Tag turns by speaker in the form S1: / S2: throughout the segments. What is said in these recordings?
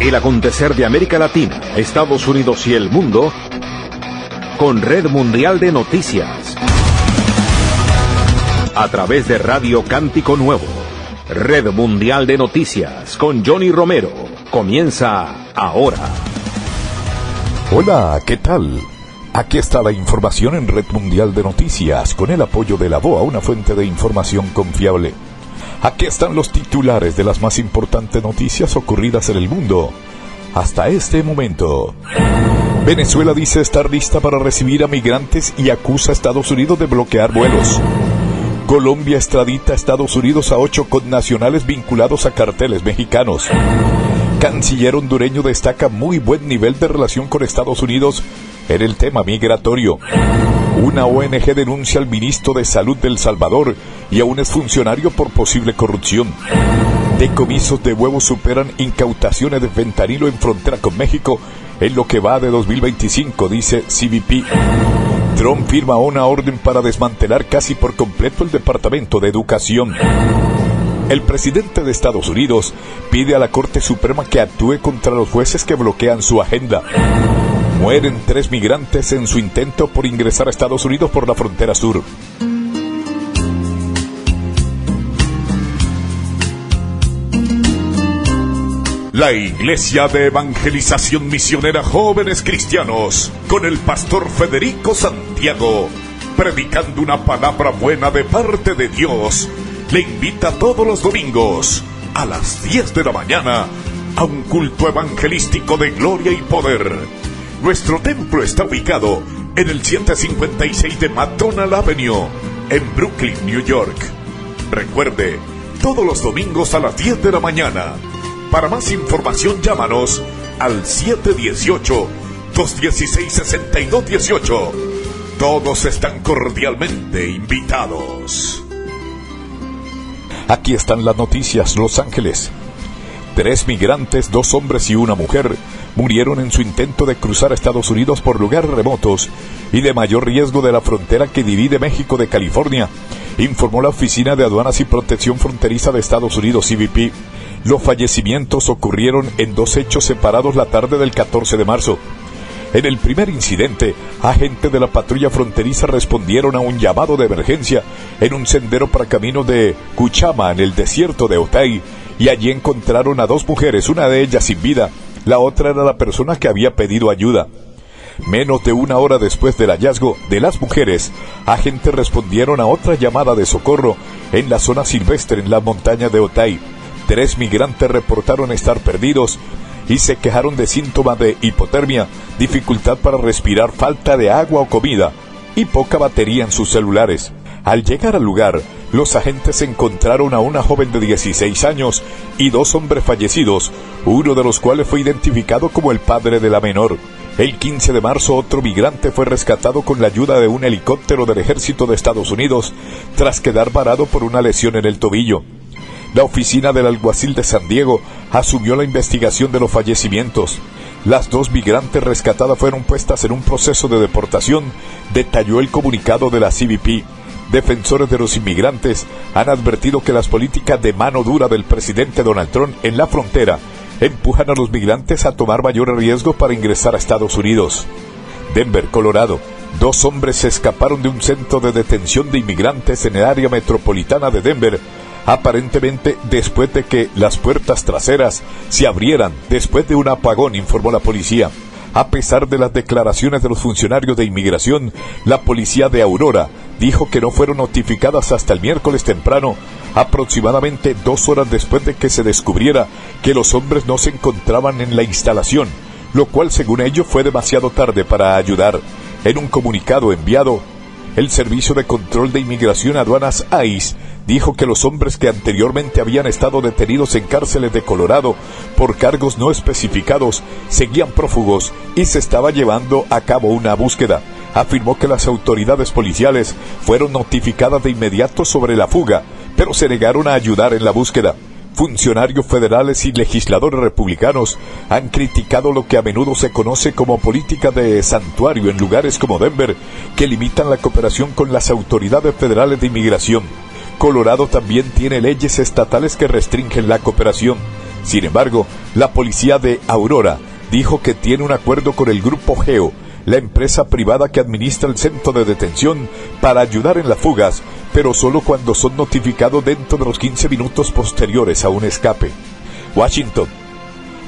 S1: El acontecer de América Latina, Estados Unidos y el mundo con Red Mundial de Noticias. A través de Radio Cántico Nuevo. Red Mundial de Noticias con Johnny Romero. Comienza ahora.
S2: Hola, ¿qué tal? Aquí está la información en Red Mundial de Noticias, con el apoyo de la BOA, una fuente de información confiable. Aquí están los titulares de las más importantes noticias ocurridas en el mundo hasta este momento. Venezuela dice estar lista para recibir a migrantes y acusa a Estados Unidos de bloquear vuelos. Colombia extradita a Estados Unidos a 8 connacionales vinculados a carteles mexicanos. Canciller hondureño destaca muy buen nivel de relación con Estados Unidos en el tema migratorio. Una ONG denuncia al ministro de Salud de El Salvador y a un exfuncionario por posible corrupción. Decomisos de huevos superan incautaciones de fentanilo en frontera con México en lo que va de 2025, dice CBP. Trump firma una orden para desmantelar casi por completo el Departamento de Educación. El presidente de Estados Unidos pide a la Corte Suprema que actúe contra los jueces que bloquean su agenda. Mueren 3 migrantes en su intento por ingresar a Estados Unidos por la frontera sur. La Iglesia de Evangelización Misionera Jóvenes Cristianos, con el pastor Federico Santiago, predicando una palabra buena de parte de Dios, le invita todos los domingos a las 10 de la mañana a un culto evangelístico de gloria y poder. Nuestro templo está ubicado en el 756 de McDonald Avenue, en Brooklyn, New York. Recuerde, todos los domingos a las 10 de la mañana. Para más información, llámanos al 718-216-6218. Todos están cordialmente invitados. Aquí están las noticias. Los Ángeles. 3 migrantes, 2 hombres y una mujer, murieron en su intento de cruzar a Estados Unidos por lugares remotos y de mayor riesgo de la frontera que divide México de California, informó la Oficina de Aduanas y Protección Fronteriza de Estados Unidos, CBP. Los fallecimientos ocurrieron en 2 hechos separados la tarde del 14 de marzo. En el primer incidente, agentes de la patrulla fronteriza respondieron a un llamado de emergencia en un sendero para caminos de Cuchama, en el desierto de Otay, y allí encontraron a 2 mujeres, una de ellas sin vida, la otra era la persona que había pedido ayuda. Menos de 1 hora después del hallazgo de las mujeres, agentes respondieron a otra llamada de socorro en la zona silvestre en las montañas de Otay. 3 migrantes reportaron estar perdidos y se quejaron de síntomas de hipotermia, dificultad para respirar, falta de agua o comida y poca batería en sus celulares. Al llegar al lugar, los agentes encontraron a una joven de 16 años y 2 hombres fallecidos, uno de los cuales fue identificado como el padre de la menor. El 15 de marzo, otro migrante fue rescatado con la ayuda de un helicóptero del Ejército de Estados Unidos, tras quedar varado por una lesión en el tobillo. La oficina del alguacil de San Diego asumió la investigación de los fallecimientos. Las 2 migrantes rescatadas fueron puestas en un proceso de deportación, detalló el comunicado de la CBP. Defensores de los inmigrantes han advertido que las políticas de mano dura del presidente Donald Trump en la frontera empujan a los migrantes a tomar mayores riesgos para ingresar a Estados Unidos. Denver, Colorado. 2 hombres se escaparon de un centro de detención de inmigrantes en el área metropolitana de Denver, aparentemente después de que las puertas traseras se abrieran después de un apagón, informó la policía. A pesar de las declaraciones de los funcionarios de inmigración, la policía de Aurora dijo que no fueron notificadas hasta el miércoles temprano, aproximadamente 2 horas después de que se descubriera que los hombres no se encontraban en la instalación, lo cual según ellos fue demasiado tarde para ayudar. En un comunicado enviado, el Servicio de Control de Inmigración Aduanas ICE dijo que los hombres que anteriormente habían estado detenidos en cárceles de Colorado por cargos no especificados seguían prófugos y se estaba llevando a cabo una búsqueda. Afirmó que las autoridades policiales fueron notificadas de inmediato sobre la fuga, pero se negaron a ayudar en la búsqueda. Funcionarios federales y legisladores republicanos han criticado lo que a menudo se conoce como política de santuario en lugares como Denver, que limitan la cooperación con las autoridades federales de inmigración. Colorado también tiene leyes estatales que restringen la cooperación. Sin embargo, la policía de Aurora dijo que tiene un acuerdo con el Grupo Geo, la empresa privada que administra el centro de detención, para ayudar en las fugas, pero solo cuando son notificados dentro de los 15 minutos posteriores a un escape. Washington.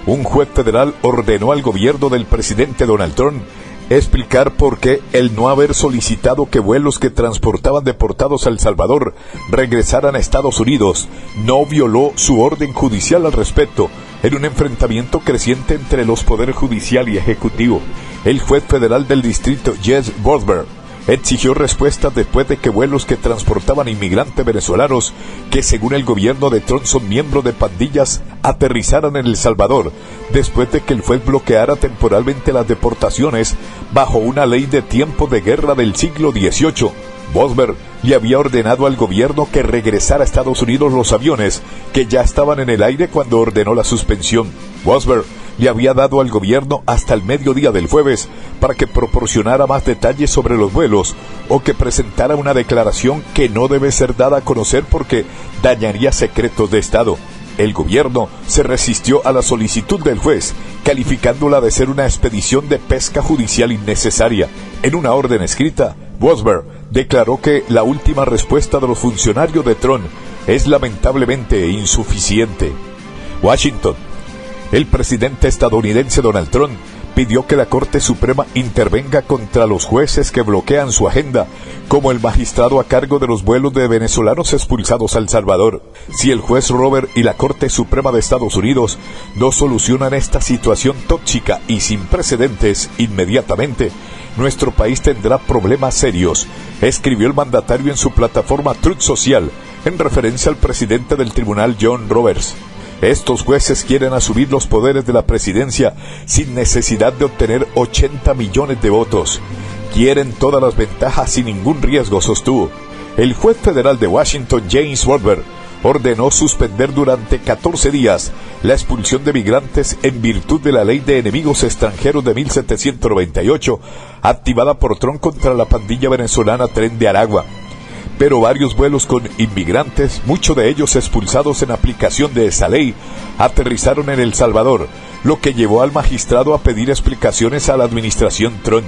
S2: Un juez federal ordenó al gobierno del presidente Donald Trump explicar por qué el no haber solicitado que vuelos que transportaban deportados a El Salvador regresaran a Estados Unidos no violó su orden judicial al respecto, en un enfrentamiento creciente entre los poderes judicial y ejecutivo. El juez federal del distrito, Jess Bosberg, exigió respuestas después de que vuelos que transportaban inmigrantes venezolanos, que según el gobierno de Trump son miembros de pandillas, aterrizaran en El Salvador, después de que el juez bloqueara temporalmente las deportaciones bajo una ley de tiempo de guerra del siglo XVIII. Bosberg le había ordenado al gobierno que regresara a Estados Unidos los aviones que ya estaban en el aire cuando ordenó la suspensión. Bosberg le había dado al gobierno hasta el mediodía del jueves para que proporcionara más detalles sobre los vuelos o que presentara una declaración que no debe ser dada a conocer porque dañaría secretos de Estado. El gobierno se resistió a la solicitud del juez, calificándola de ser una expedición de pesca judicial innecesaria. En una orden escrita, Bosberg declaró que la última respuesta de los funcionarios de Trump es lamentablemente insuficiente. Washington. El presidente estadounidense Donald Trump pidió que la Corte Suprema intervenga contra los jueces que bloquean su agenda, como el magistrado a cargo de los vuelos de venezolanos expulsados a El Salvador. Si el juez Robert y la Corte Suprema de Estados Unidos no solucionan esta situación tóxica y sin precedentes inmediatamente, nuestro país tendrá problemas serios, escribió el mandatario en su plataforma Truth Social, en referencia al presidente del tribunal John Roberts. Estos jueces quieren asumir los poderes de la presidencia sin necesidad de obtener 80 millones de votos. Quieren todas las ventajas sin ningún riesgo, sostuvo. El juez federal de Washington, James Bosberg, ordenó suspender durante 14 días la expulsión de migrantes en virtud de la Ley de Enemigos Extranjeros de 1798, activada por Trump contra la pandilla venezolana Tren de Aragua. Pero varios vuelos con inmigrantes, muchos de ellos expulsados en aplicación de esa ley, aterrizaron en El Salvador, lo que llevó al magistrado a pedir explicaciones a la administración Trump.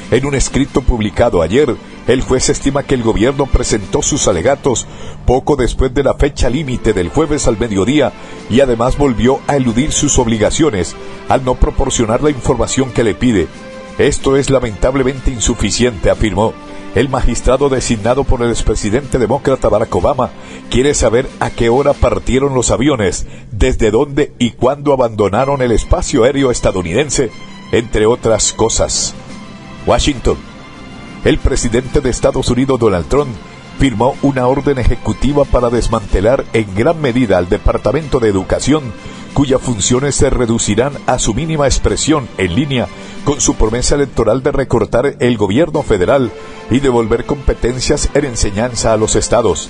S2: En un escrito publicado ayer, el juez estima que el gobierno presentó sus alegatos poco después de la fecha límite del jueves al mediodía y además volvió a eludir sus obligaciones al no proporcionar la información que le pide. Esto es lamentablemente insuficiente, afirmó. El magistrado designado por el expresidente demócrata Barack Obama quiere saber a qué hora partieron los aviones, desde dónde y cuándo abandonaron el espacio aéreo estadounidense, entre otras cosas. Washington. El presidente de Estados Unidos, Donald Trump, firmó una orden ejecutiva para desmantelar en gran medida al Departamento de Educación, cuyas funciones se reducirán a su mínima expresión en línea con su promesa electoral de recortar el gobierno federal y devolver competencias en enseñanza a los estados.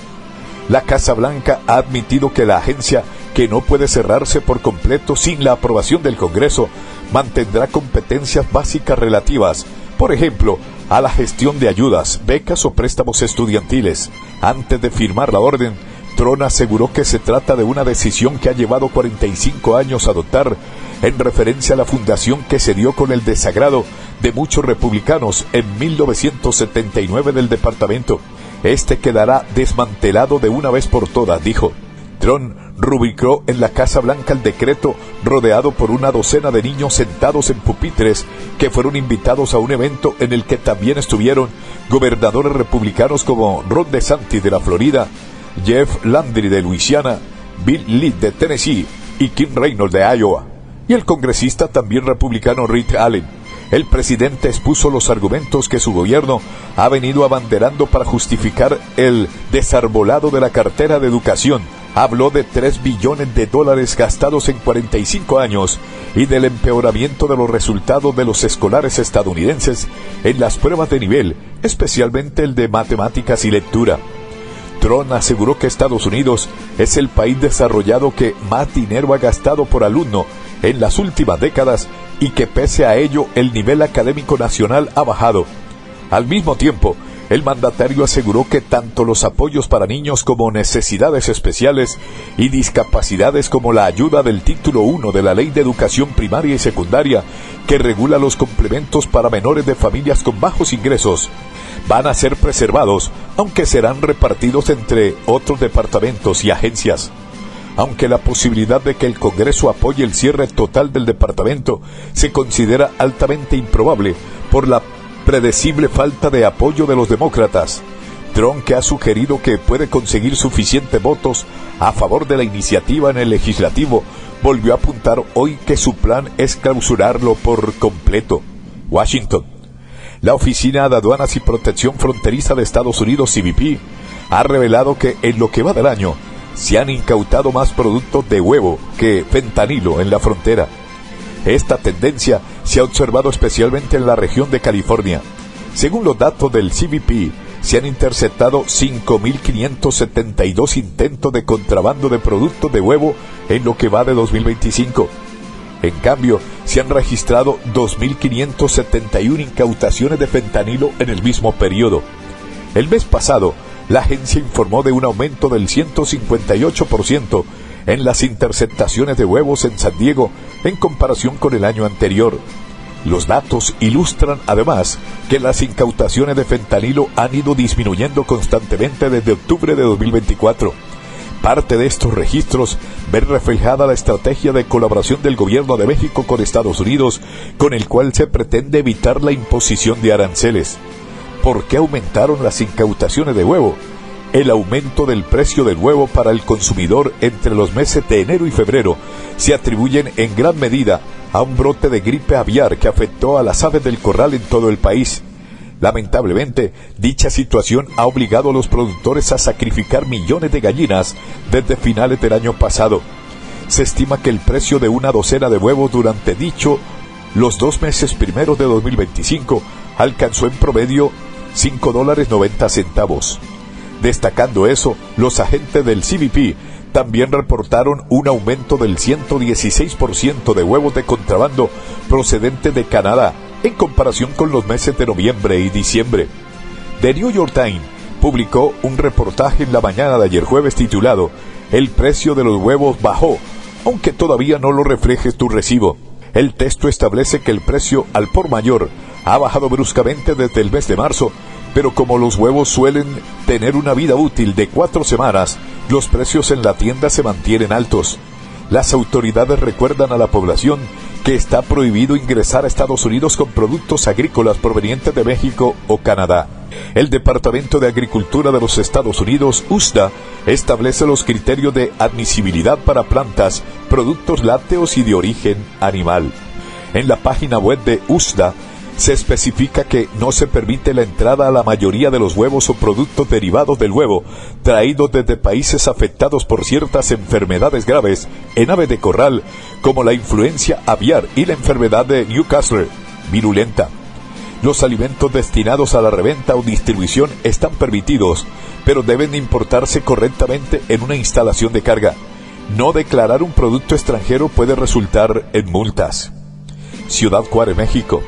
S2: La Casa Blanca ha admitido que la agencia, que no puede cerrarse por completo sin la aprobación del Congreso, mantendrá competencias básicas relativas, por ejemplo, a la gestión de ayudas, becas o préstamos estudiantiles. Antes de firmar la orden, Trump aseguró que se trata de una decisión que ha llevado 45 años adoptar, en referencia a la fundación que se dio con el desagrado de muchos republicanos en 1979 del departamento. Este quedará desmantelado de una vez por todas, dijo. Trump rubricó en la Casa Blanca el decreto rodeado por una docena de niños sentados en pupitres que fueron invitados a un evento en el que también estuvieron gobernadores republicanos como Ron DeSantis de la Florida, Jeff Landry de Luisiana, Bill Lee de Tennessee y Kim Reynolds de Iowa, y el congresista también republicano Rick Allen. El presidente expuso los argumentos que su gobierno ha venido abanderando para justificar el desarbolado de la cartera de educación. Habló de $3 billones gastados en 45 años y del empeoramiento de los resultados de los escolares estadounidenses en las pruebas de nivel, especialmente el de matemáticas y lectura. Trump aseguró que Estados Unidos es el país desarrollado que más dinero ha gastado por alumno en las últimas décadas y que pese a ello el nivel académico nacional ha bajado. Al mismo tiempo, El mandatario aseguró que tanto los apoyos para niños como necesidades especiales y discapacidades como la ayuda del título 1 de la Ley de Educación Primaria y Secundaria, que regula los complementos para menores de familias con bajos ingresos, van a ser preservados, aunque serán repartidos entre otros departamentos y agencias. Aunque la posibilidad de que el Congreso apoye el cierre total del departamento se considera altamente improbable por la predecible falta de apoyo de los demócratas, Trump, que ha sugerido que puede conseguir suficientes votos a favor de la iniciativa en el legislativo, volvió a apuntar hoy que su plan es clausurarlo por completo. Washington. La Oficina de Aduanas y Protección Fronteriza de Estados Unidos, CBP, ha revelado que en lo que va del año se han incautado más productos de huevo que fentanilo en la frontera. Esta tendencia se ha observado especialmente en la región de California. Según los datos del CBP, se han interceptado 5.572 intentos de contrabando de productos de huevo en lo que va de 2025. En cambio, se han registrado 2.571 incautaciones de fentanilo en el mismo periodo. El mes pasado, la agencia informó de un aumento del 158% en las interceptaciones de huevos en San Diego en comparación con el año anterior. Los datos ilustran además que las incautaciones de fentanilo han ido disminuyendo constantemente desde octubre de 2024. Parte de estos registros ven reflejada la estrategia de colaboración del gobierno de México con Estados Unidos, con el cual se pretende evitar la imposición de aranceles. ¿Por qué aumentaron las incautaciones de huevo? El aumento del precio del huevo para el consumidor entre los meses de enero y febrero se atribuyen en gran medida a un brote de gripe aviar que afectó a las aves del corral en todo el país. Lamentablemente, dicha situación ha obligado a los productores a sacrificar millones de gallinas desde finales del año pasado. Se estima que el precio de una docena de huevos durante los 2 meses primeros de 2025 alcanzó en promedio $5.90. Destacando eso, los agentes del CBP también reportaron un aumento del 116% de huevos de contrabando procedentes de Canadá en comparación con los meses de noviembre y diciembre. The New York Times publicó un reportaje en la mañana de ayer jueves titulado "El precio de los huevos bajó, aunque todavía no lo refleje tu recibo". El texto establece que el precio al por mayor ha bajado bruscamente desde el mes de marzo, pero como los huevos suelen tener una vida útil de 4 semanas, los precios en la tienda se mantienen altos. Las autoridades recuerdan a la población que está prohibido ingresar a Estados Unidos con productos agrícolas provenientes de México o Canadá. El Departamento de Agricultura de los Estados Unidos, USDA, establece los criterios de admisibilidad para plantas, productos lácteos y de origen animal. En la página web de USDA, se especifica que no se permite la entrada a la mayoría de los huevos o productos derivados del huevo traídos desde países afectados por ciertas enfermedades graves en aves de corral, como la influencia aviar y la enfermedad de Newcastle virulenta. Los alimentos destinados a la reventa o distribución están permitidos, pero deben importarse correctamente en una instalación de carga. No declarar un producto extranjero puede resultar en multas. Ciudad Juárez, México.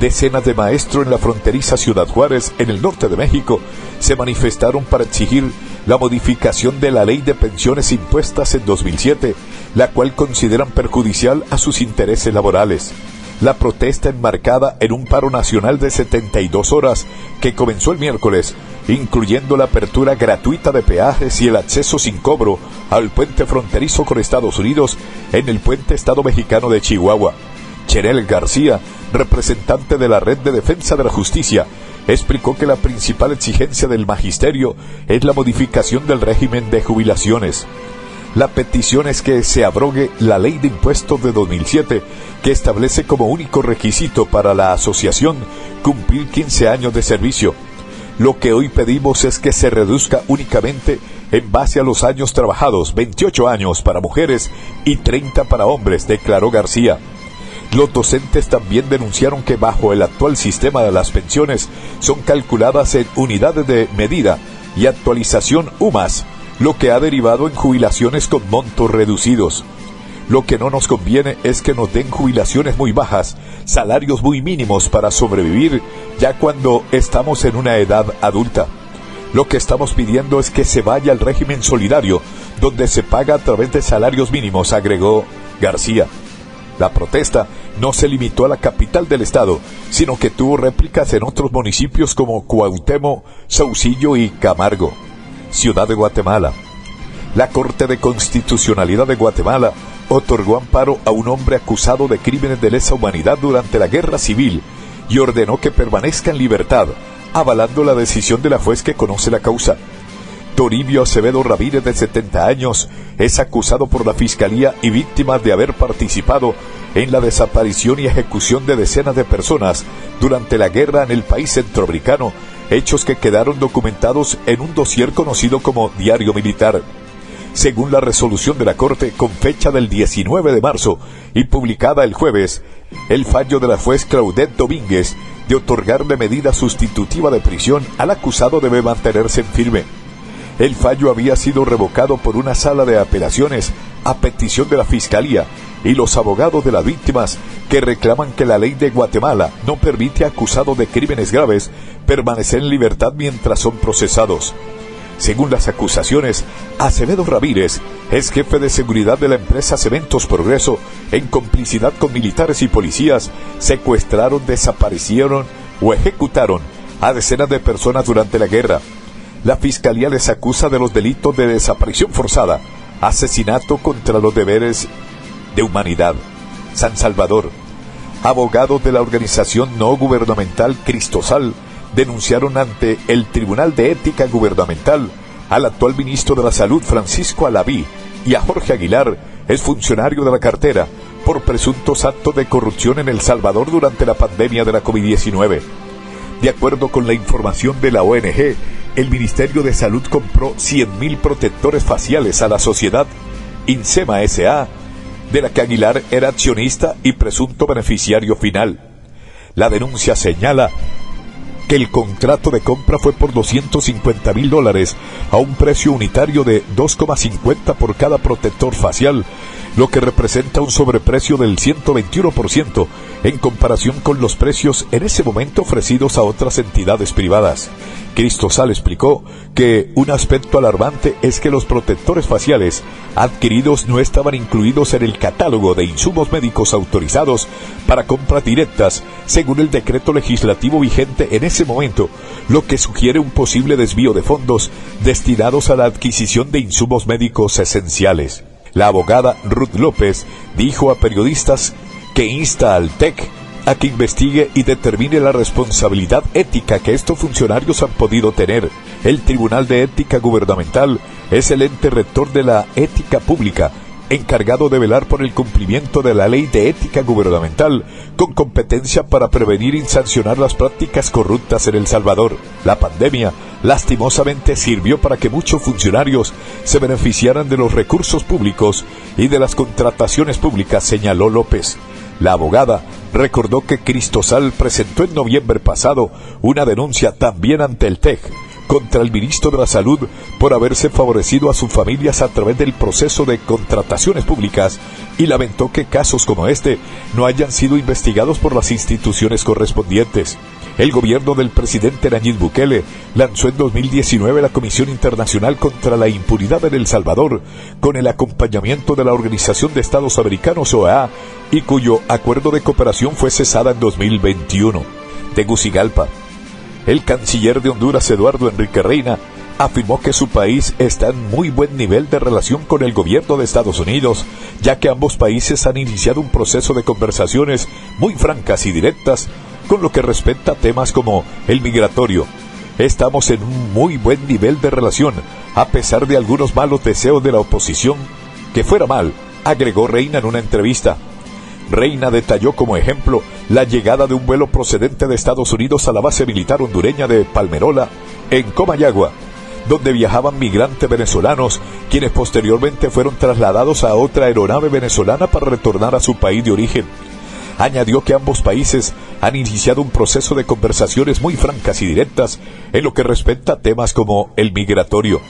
S2: Decenas de maestros en la fronteriza Ciudad Juárez, en el norte de México, se manifestaron para exigir la modificación de la ley de pensiones impuestas en 2007, la cual consideran perjudicial a sus intereses laborales. La protesta enmarcada en un paro nacional de 72 horas que comenzó el miércoles, incluyendo la apertura gratuita de peajes y el acceso sin cobro al puente fronterizo con Estados Unidos en el puente Estado Mexicano de Chihuahua. Cherel García, representante de la Red de Defensa de la Justicia, explicó que la principal exigencia del magisterio es la modificación del régimen de jubilaciones. La petición es que se abrogue la ley de impuestos de 2007, que establece como único requisito para la asociación cumplir 15 años de servicio. Lo que hoy pedimos es que se reduzca únicamente en base a los años trabajados, 28 años para mujeres y 30 para hombres, declaró García. Los docentes también denunciaron que bajo el actual sistema de las pensiones son calculadas en unidades de medida y actualización UMAS, lo que ha derivado en jubilaciones con montos reducidos. Lo que no nos conviene es que nos den jubilaciones muy bajas, salarios muy mínimos para sobrevivir ya cuando estamos en una edad adulta. Lo que estamos pidiendo es que se vaya al régimen solidario, donde se paga a través de salarios mínimos, agregó García. La protesta no se limitó a la capital del estado, sino que tuvo réplicas en otros municipios como Cuauhtémoc, Saucillo y Camargo. Ciudad de Guatemala. La Corte de Constitucionalidad de Guatemala otorgó amparo a un hombre acusado de crímenes de lesa humanidad durante la Guerra Civil y ordenó que permanezca en libertad, avalando la decisión de la juez que conoce la causa. Toribio Acevedo Ramírez, de 70 años, es acusado por la Fiscalía y víctima de haber participado en la desaparición y ejecución de decenas de personas durante la guerra en el país centroamericano, hechos que quedaron documentados en un dossier conocido como Diario Militar. Según la resolución de la Corte, con fecha del 19 de marzo y publicada el jueves, el fallo de la juez Claudette Domínguez de otorgarle medida sustitutiva de prisión al acusado debe mantenerse en firme. El fallo había sido revocado por una sala de apelaciones a petición de la Fiscalía y los abogados de las víctimas, que reclaman que la ley de Guatemala no permite a acusados de crímenes graves permanecer en libertad mientras son procesados. Según las acusaciones, Acevedo Ramírez es jefe de seguridad de la empresa Cementos Progreso. En complicidad con militares y policías, secuestraron, desaparecieron o ejecutaron a decenas de personas durante la guerra. La Fiscalía les acusa de los delitos de desaparición forzada, asesinato contra los deberes de humanidad. San Salvador. Abogados de la organización no gubernamental Cristosal denunciaron ante el Tribunal de Ética Gubernamental al actual ministro de la Salud, Francisco Alaví, y a Jorge Aguilar, exfuncionario de la cartera, por presuntos actos de corrupción en El Salvador durante la pandemia de la COVID-19. De acuerdo con la información de la ONG, el Ministerio de Salud compró 100.000 protectores faciales a la sociedad Insema S.A., de la que Aguilar era accionista y presunto beneficiario final. La denuncia señala que el contrato de compra fue por $250,000 a un precio unitario de 2,50 por cada protector facial, lo que representa un sobreprecio del 121% en comparación con los precios en ese momento ofrecidos a otras entidades privadas. Cristosal explicó que un aspecto alarmante es que los protectores faciales adquiridos no estaban incluidos en el catálogo de insumos médicos autorizados para compras directas, según el decreto legislativo vigente en ese momento, lo que sugiere un posible desvío de fondos destinados a la adquisición de insumos médicos esenciales. La abogada Ruth López dijo a periodistas que insta al TEC a que investigue y determine la responsabilidad ética que estos funcionarios han podido tener. El Tribunal de Ética Gubernamental es el ente rector de la ética pública, encargado de velar por el cumplimiento de la Ley de Ética Gubernamental, con competencia para prevenir y sancionar las prácticas corruptas en El Salvador. La pandemia, lastimosamente, sirvió para que muchos funcionarios se beneficiaran de los recursos públicos y de las contrataciones públicas, señaló López. La abogada recordó que Cristosal presentó en noviembre pasado una denuncia también ante el TEC contra el ministro de la Salud por haberse favorecido a sus familias a través del proceso de contrataciones públicas, y lamentó que casos como este no hayan sido investigados por las instituciones correspondientes. El gobierno del presidente Nayib Bukele lanzó en 2019 la Comisión Internacional contra la Impunidad en El Salvador, con el acompañamiento de la Organización de Estados Americanos, OEA, y cuyo acuerdo de cooperación fue cesada en 2021. Tegucigalpa. El canciller de Honduras, Eduardo Enrique Reina, afirmó que su país está en muy buen nivel de relación con el gobierno de Estados Unidos, ya que ambos países han iniciado un proceso de conversaciones muy francas y directas con lo que respecta a temas como el migratorio. Estamos en un muy buen nivel de relación, a pesar de algunos malos deseos de la oposición que fuera mal, agregó Reina en una entrevista. Reina detalló como ejemplo la llegada de un vuelo procedente de Estados Unidos a la base militar hondureña de Palmerola, en Comayagua, donde viajaban migrantes venezolanos, quienes posteriormente fueron trasladados a otra aeronave venezolana para retornar a su país de origen. Añadió que ambos países han iniciado un proceso de conversaciones muy francas y directas en lo que respecta a temas como el migratorio.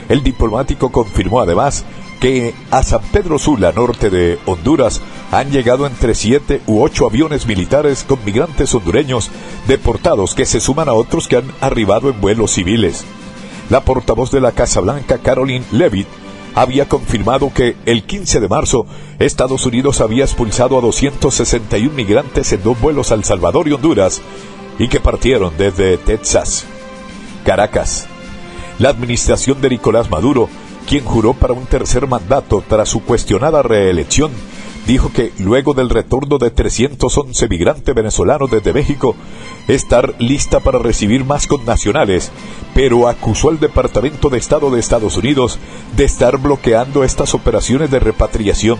S2: El diplomático confirmó además que a San Pedro Sula, norte de Honduras, han llegado entre 7 u 8 aviones militares con migrantes hondureños deportados que se suman a otros que han arribado en vuelos civiles. La portavoz de la Casa Blanca, Caroline Leavitt, había confirmado que el 15 de marzo Estados Unidos había expulsado a 261 migrantes en 2 vuelos a El Salvador y Honduras y que partieron desde Texas. Caracas. La administración de Nicolás Maduro, quien juró para un tercer mandato tras su cuestionada reelección, dijo que luego del retorno de 311 migrantes venezolanos desde México, estar lista para recibir más connacionales, pero acusó al Departamento de Estado de Estados Unidos de estar bloqueando estas operaciones de repatriación.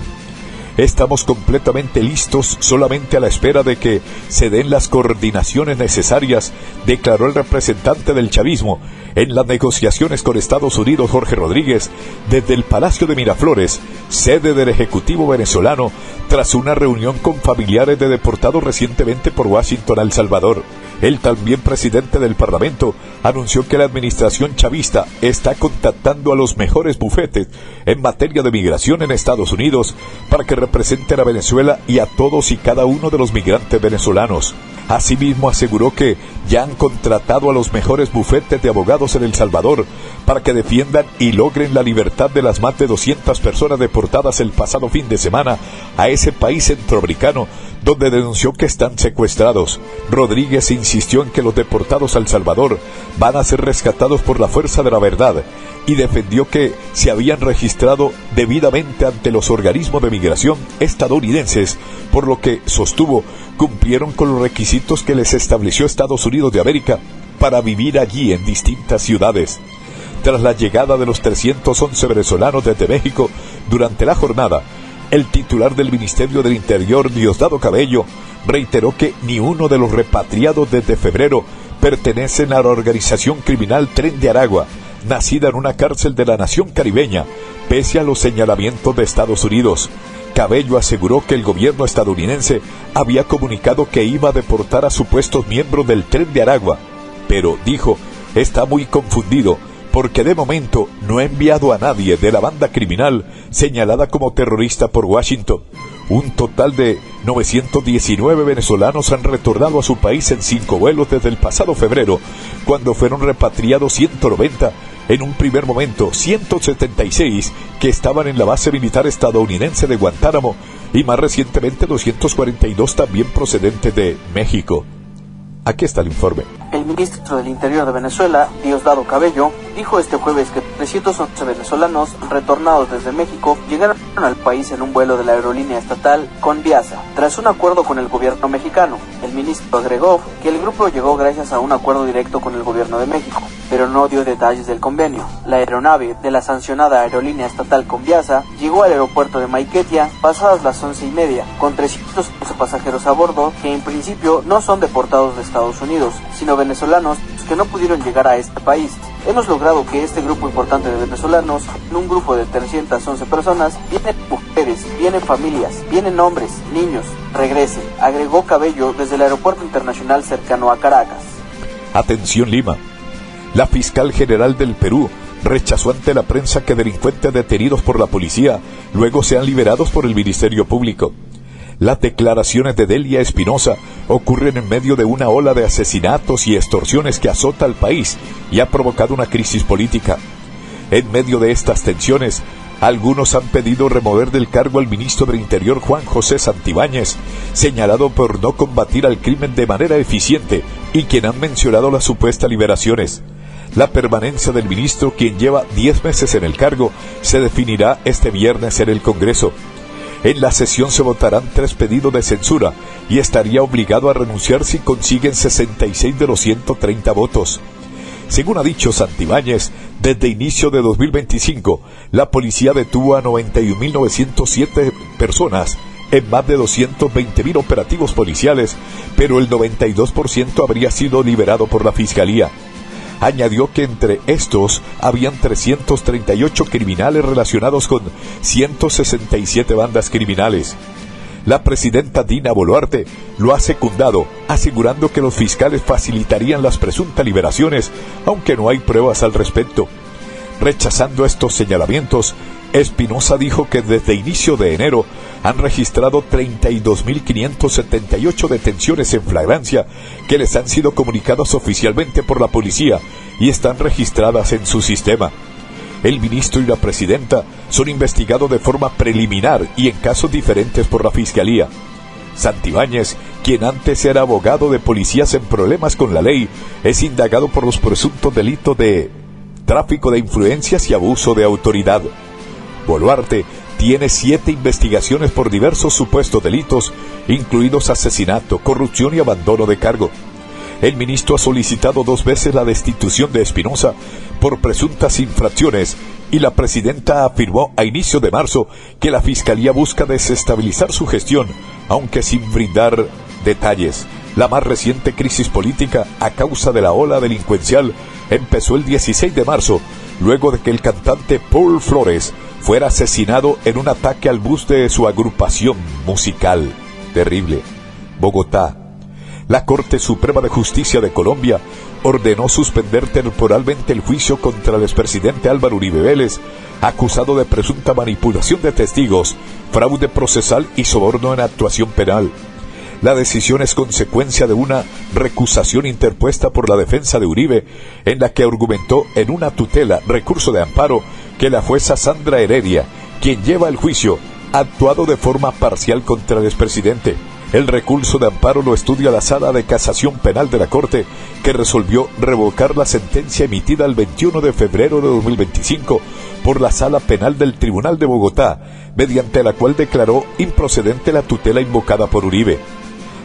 S2: Estamos completamente listos, solamente a la espera de que se den las coordinaciones necesarias, declaró el representante del chavismo en las negociaciones con Estados Unidos, Jorge Rodríguez, desde el Palacio de Miraflores, sede del Ejecutivo venezolano, tras una reunión con familiares de deportados recientemente por Washington a El Salvador. El también presidente del Parlamento anunció que la administración chavista está contactando a los mejores bufetes en materia de migración en Estados Unidos para que representen a Venezuela y a todos y cada uno de los migrantes venezolanos. Asimismo, aseguró que ya han contratado a los mejores bufetes de abogados en El Salvador para que defiendan y logren la libertad de las más de 200 personas deportadas el pasado fin de semana a ese país centroamericano, donde denunció que están secuestrados. Rodríguez insistió en que los deportados a El Salvador van a ser rescatados por la fuerza de la verdad y defendió que se habían registrado debidamente ante los organismos de migración estadounidenses, por lo que sostuvo cumplieron con los requisitos que les estableció Estados Unidos de América para vivir allí en distintas ciudades. Tras la llegada de los 311 venezolanos desde México durante la jornada, el titular del Ministerio del Interior, Diosdado Cabello, reiteró que ni uno de los repatriados desde febrero pertenecen a la organización criminal Tren de Aragua, nacida en una cárcel de la nación caribeña, pese a los señalamientos de Estados Unidos. Cabello aseguró que el gobierno estadounidense había comunicado que iba a deportar a supuestos miembros del Tren de Aragua, pero, dijo, está muy confundido, porque de momento no ha enviado a nadie de la banda criminal señalada como terrorista por Washington. Un total de 919 venezolanos han retornado a su país en 5 vuelos desde el pasado febrero, cuando fueron repatriados 190, en un primer momento 176 que estaban en la base militar estadounidense de Guantánamo y más recientemente 242 también procedentes de México. Aquí está el informe.
S3: El ministro del Interior de Venezuela, Diosdado Cabello, dijo este jueves que 311 venezolanos retornados desde México llegaron al país en un vuelo de la aerolínea estatal Conviasa, tras un acuerdo con el gobierno mexicano. El ministro agregó que el grupo llegó gracias a un acuerdo directo con el gobierno de México, pero no dio detalles del convenio. La aeronave de la sancionada aerolínea estatal Conviasa llegó al aeropuerto de Maiquetía pasadas las 11:30, con 311 pasajeros a bordo que en principio no son deportados de Estados Unidos, sino venezolanos que no pudieron llegar a este país. Hemos logrado que este grupo importante de venezolanos, en un grupo de 311 personas, vienen mujeres, vienen familias, vienen hombres, niños, regresen, agregó Cabello desde el aeropuerto internacional cercano a Caracas.
S2: Atención Lima. La fiscal general del Perú rechazó ante la prensa que delincuentes detenidos por la policía luego sean liberados por el Ministerio Público. Las declaraciones de Delia Espinosa ocurren en medio de una ola de asesinatos y extorsiones que azota al país y ha provocado una crisis política. En medio de estas tensiones, algunos han pedido remover del cargo al ministro del Interior Juan José Santibáñez, señalado por no combatir al crimen de manera eficiente y quien han mencionado las supuestas liberaciones. La permanencia del ministro, quien lleva 10 meses en el cargo, se definirá este viernes en el Congreso. En la sesión se votarán 3 pedidos de censura y estaría obligado a renunciar si consiguen 66 de los 130 votos. Según ha dicho Santibáñez, desde inicio de 2025, la policía detuvo a 91.907 personas en más de 220.000 operativos policiales, pero el 92% habría sido liberado por la Fiscalía. Añadió que entre estos habían 338 criminales relacionados con 167 bandas criminales. La presidenta Dina Boluarte lo ha secundado, asegurando que los fiscales facilitarían las presuntas liberaciones, aunque no hay pruebas al respecto. Rechazando estos señalamientos, Espinosa dijo que desde inicio de enero han registrado 32.578 detenciones en flagrancia que les han sido comunicadas oficialmente por la policía y están registradas en su sistema. El ministro y la presidenta son investigados de forma preliminar y en casos diferentes por la Fiscalía. Santibáñez, quien antes era abogado de policías en problemas con la ley, es indagado por los presuntos delitos de tráfico de influencias y abuso de autoridad. Boluarte tiene 7 investigaciones por diversos supuestos delitos, incluidos asesinato, corrupción y abandono de cargo. El ministro ha solicitado 2 veces la destitución de Espinosa por presuntas infracciones y la presidenta afirmó a inicio de marzo que la Fiscalía busca desestabilizar su gestión, aunque sin brindar detalles. La más reciente crisis política a causa de la ola delincuencial empezó el 16 de marzo, luego de que el cantante Paul Flores fuera asesinado en un ataque al bus de su agrupación musical. Terrible. Bogotá. La Corte Suprema de Justicia de Colombia ordenó suspender temporalmente el juicio contra el expresidente Álvaro Uribe Vélez, acusado de presunta manipulación de testigos, fraude procesal y soborno en actuación penal. La decisión es consecuencia de una recusación interpuesta por la defensa de Uribe, en la que argumentó en una tutela recurso de amparo que la jueza Sandra Heredia, quien lleva el juicio, ha actuado de forma parcial contra el expresidente. El recurso de amparo lo estudia la Sala de Casación Penal de la Corte, que resolvió revocar la sentencia emitida el 21 de febrero de 2025 por la Sala Penal del Tribunal de Bogotá, mediante la cual declaró improcedente la tutela invocada por Uribe.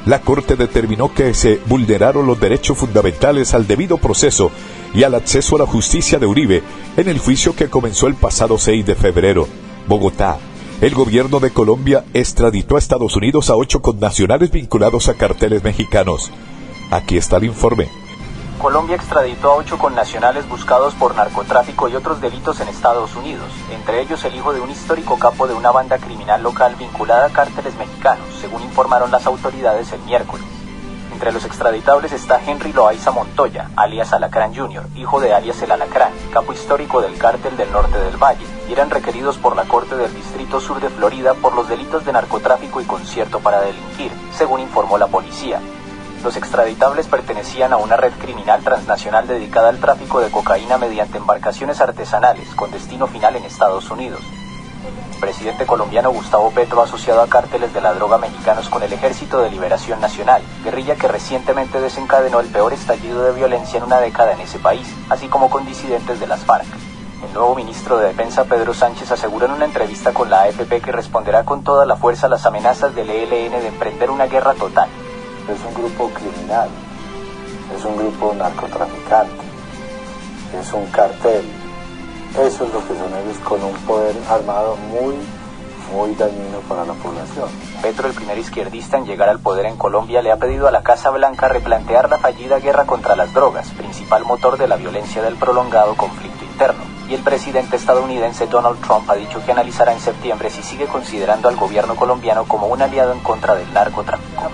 S2: La Corte determinó que se vulneraron los derechos fundamentales al debido proceso y al acceso a la justicia de Uribe en el juicio que comenzó el pasado 6 de febrero. Bogotá. El gobierno de Colombia extraditó a Estados Unidos a 8 connacionales vinculados a carteles mexicanos. Aquí está el informe.
S4: Colombia extraditó a 8 connacionales buscados por narcotráfico y otros delitos en Estados Unidos, entre ellos el hijo de un histórico capo de una banda criminal local vinculada a cárteles mexicanos, según informaron las autoridades el miércoles. Entre los extraditables está Henry Loaiza Montoya, alias Alacrán Jr., hijo de alias El Alacrán, capo histórico del cártel del Norte del Valle, y eran requeridos por la Corte del Distrito Sur de Florida por los delitos de narcotráfico y concierto para delinquir, según informó la policía. Los extraditables pertenecían a una red criminal transnacional dedicada al tráfico de cocaína mediante embarcaciones artesanales con destino final en Estados Unidos. El presidente colombiano Gustavo Petro ha asociado a cárteles de la droga mexicanos con el Ejército de Liberación Nacional, guerrilla que recientemente desencadenó el peor estallido de violencia en una década en ese país, así como con disidentes de las FARC. El nuevo ministro de Defensa, Pedro Sánchez, aseguró en una entrevista con la AFP que responderá con toda la fuerza a las amenazas del ELN de emprender una guerra total.
S5: Es un grupo criminal, es un grupo narcotraficante, es un cartel. Eso es lo que son ellos, con un poder armado muy dañino para la población.
S4: Petro, el primer izquierdista en llegar al poder en Colombia, le ha pedido a la Casa Blanca replantear la fallida guerra contra las drogas, principal motor de la violencia del prolongado conflicto interno. Y el presidente estadounidense Donald Trump ha dicho que analizará en septiembre si sigue considerando al gobierno colombiano como un aliado en contra del narcotráfico.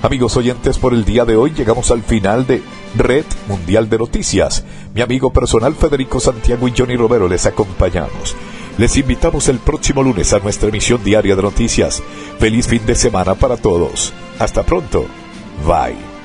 S2: Amigos oyentes, por el día de hoy llegamos al final de Red Mundial de Noticias. Mi amigo personal Federico Santiago y Johnny Romero les acompañamos. Les invitamos el próximo lunes a nuestra emisión diaria de noticias. Feliz fin de semana para todos. Hasta pronto. Bye.